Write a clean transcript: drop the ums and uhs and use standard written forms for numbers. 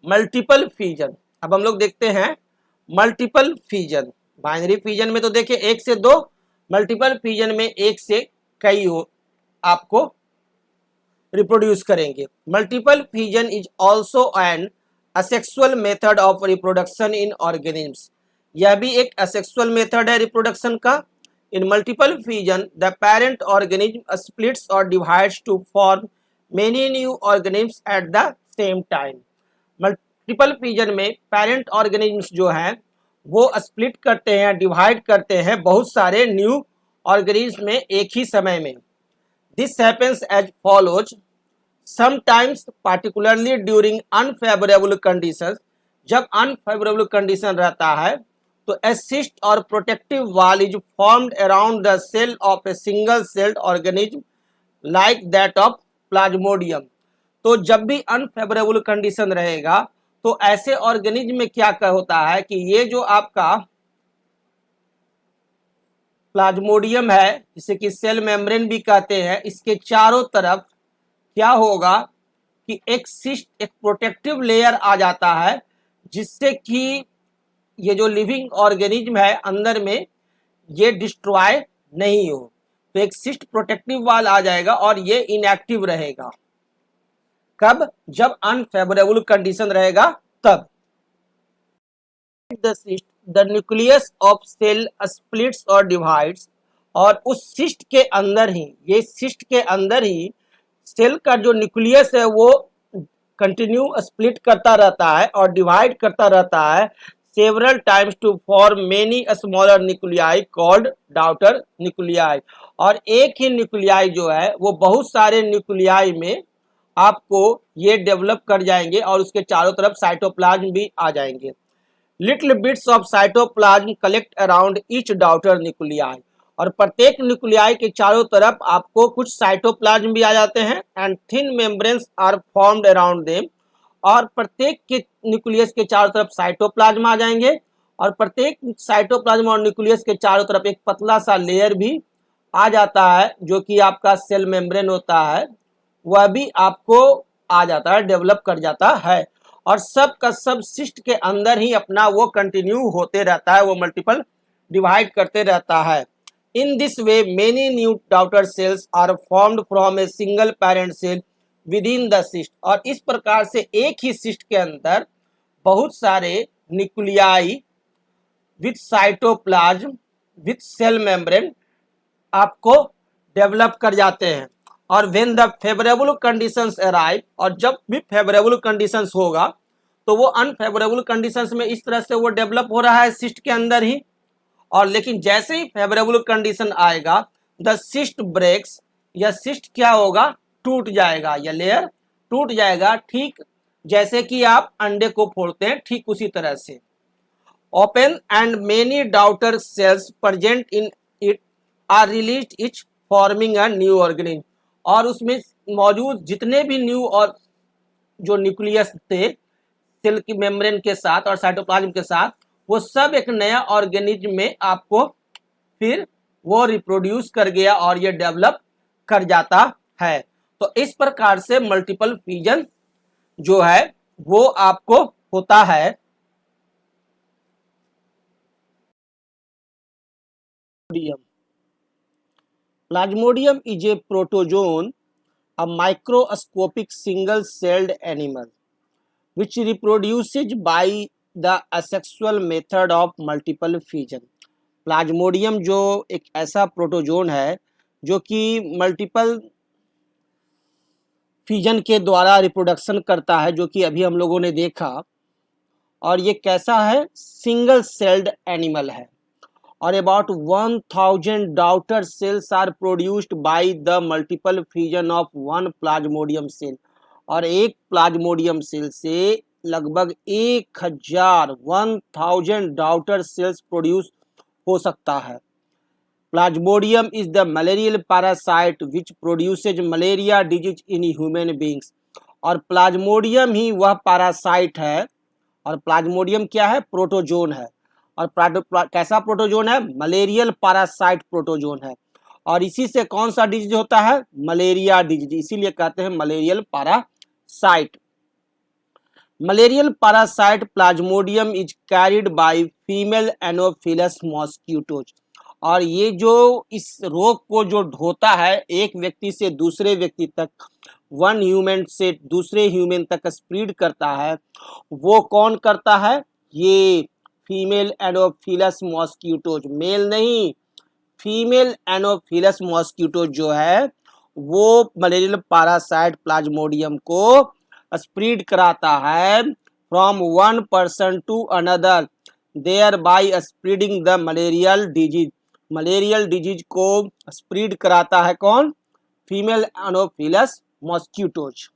Multiple fission. अब हम लोग देखते हैं मल्टीपल फिजन। बाइनरी फिजन में तो देखिए एक से दो, मल्टीपल फिजन में एक से कई हो आपको रिप्रोड्यूस करेंगे। Multiple fission is also an asexual method of reproduction in organisms. यह भी एक असेक्सुअल मेथड है रिप्रोडक्शन का। In multiple fission the parent organism splits और divides to form many new organisms at the same time. Multiple fission में parent organisms जो हैं वो स्प्लिट करते हैं, डिवाइड करते हैं बहुत सारे न्यू ऑर्गेनिज्म में एक ही समय में। This happens as follows. Sometimes particularly during unfavourable conditions, जब अनफेवरेबल कंडीशन रहता है तो ए सिस्ट और protective wall is formed around the cell of a single celled organism like that of plasmodium. तो जब भी अनफेवरेबल कंडीशन रहेगा तो ऐसे ऑर्गेनिज्म में क्या होता है कि ये जो आपका प्लाज्मोडियम है, जिसे कि सेल मेम्ब्रेन भी कहते हैं, इसके चारों तरफ क्या होगा कि एक सिस्ट, एक प्रोटेक्टिव लेयर आ जाता है जिससे कि ये जो लिविंग ऑर्गेनिज्म है अंदर में ये डिस्ट्रॉय नहीं हो। तो एक सिस्ट प्रोटेक्टिव वॉल आ जाएगा और ये इनएक्टिव रहेगा। कब? जब अनफेवरेबल कंडीशन रहेगा तब। The cyst the nucleus of cell splits और डिवाइड्स, और उस सिस्ट के अंदर ही, ये सिस्ट के अंदर ही सेल का जो न्यूक्लियस है वो कंटिन्यू स्प्लिट करता रहता है और डिवाइड करता रहता है several times to form many smaller nuclei called daughter nuclei. और एक ही न्यूक्लियाई जो है वो बहुत सारे न्यूक्लियाई में आपको ये डेवलप कर जाएंगे और उसके चारों तरफ साइटोप्लाज्म भी आ जाएंगे। Little bits of cytoplasm collect around each daughter nuclei, और प्रत्येक न्यूक्लियाई के चारों तरफ आपको कुछ साइटोप्लाज्म भी आ जाते हैं। And thin membranes are formed around them, और प्रत्येक के न्यूक्लियस के चारों तरफ साइटोप्लाज्म आ जाएंगे और प्रत्येक साइटोप्लाज्म और न्यूक्लियस के चारों तरफ एक पतला सा लेयर भी आ जाता है जो कि आपका सेल मेम्ब्रेन होता है, वह भी आपको आ जाता है, डेवलप कर जाता है। और सब का सब सिस्ट के अंदर ही अपना वो कंटिन्यू होते रहता है, वो मल्टीपल डिवाइड करते रहता है। In this way many new daughter cells are formed from a single parent cell within the cyst, और इस प्रकार से एक ही सिस्ट के अंदर बहुत सारे nuclei with cytoplasm with cell membrane आपको डेवलप कर जाते हैं। और when the favourable conditions arrive, और जब भी फेवरेबल कंडीशंस होगा तो वो अनफेवरेबल कंडीशंस में इस तरह से वो डेवलप हो रहा है सिस्ट के अंदर ही। और लेकिन जैसे ही फेवरेबल कंडीशन आएगा द सिस्ट ब्रेक्स, या सिस्ट क्या होगा, टूट जाएगा, या लेयर टूट जाएगा। ठीक जैसे कि आप अंडे को फोड़ते हैं ठीक उसी तरह से। Open and many daughter cells present in it are released each forming a new organism, और उसमें मौजूद जितने भी न्यू और जो न्यूक्लियस थे सेल की मेम्ब्रेन के साथ और साइटोप्लाज्म के साथ, वो सब एक नया ऑर्गेनिज्म में आपको फिर वो रिप्रोड्यूस कर गया और ये डेवलप कर जाता है। तो इस प्रकार से मल्टीपल फिजन जो है वो आपको होता है। Plasmodium is a protozoan, a microscopic single-celled animal which reproduces by the asexual method of multiple fission। Plasmodium जो एक ऐसा प्रोटोजोन है जो कि मल्टीपल फिजन के द्वारा रिप्रोडक्शन करता है, जो कि अभी हम लोगों ने देखा। और ये कैसा है, सिंगल सेल्ड एनिमल है। और about 1000 daughter cells are produced by the multiple fission of one plasmodium cell, और एक प्लाज्मोडियम सेल से लगभग 1000 डॉटर सेल्स प्रोड्यूस हो सकता है। Plasmodium is the malarial parasite which produces malaria disease in human beings, और प्लाज्मोडियम ही वह parasite है। और प्लाज्मोडियम क्या है, प्रोटोजोन है। और कैसा प्रोटोजोन है, मलेरियल पैरासाइट प्रोटोजोन है। और इसी से कौन सा डिजीज होता है, मलेरिया डिजीज, इसीलिए कहते हैं malarial parasite. Malarial parasite Plasmodium is carried by female anopheles mosquitoes. और ये जो इस रोग को जो ढोता है एक व्यक्ति से दूसरे व्यक्ति तक, वन ह्यूमन से दूसरे ह्यूमन तक स्प्रेड करता है, वो कौन करता है? ये फीमेल एनोफिलस मॉस्किटोज, मेल नहीं, फीमेल एनोफिलस मॉस्किटो जो है वो मलेरियल पैरासाइट प्लाज्मोडियम को स्प्रेड कराता है from one person to another, thereby spreading the malarial disease. Malarial disease को स्प्रेड कराता है कौन? Female anopheles mosquitoes.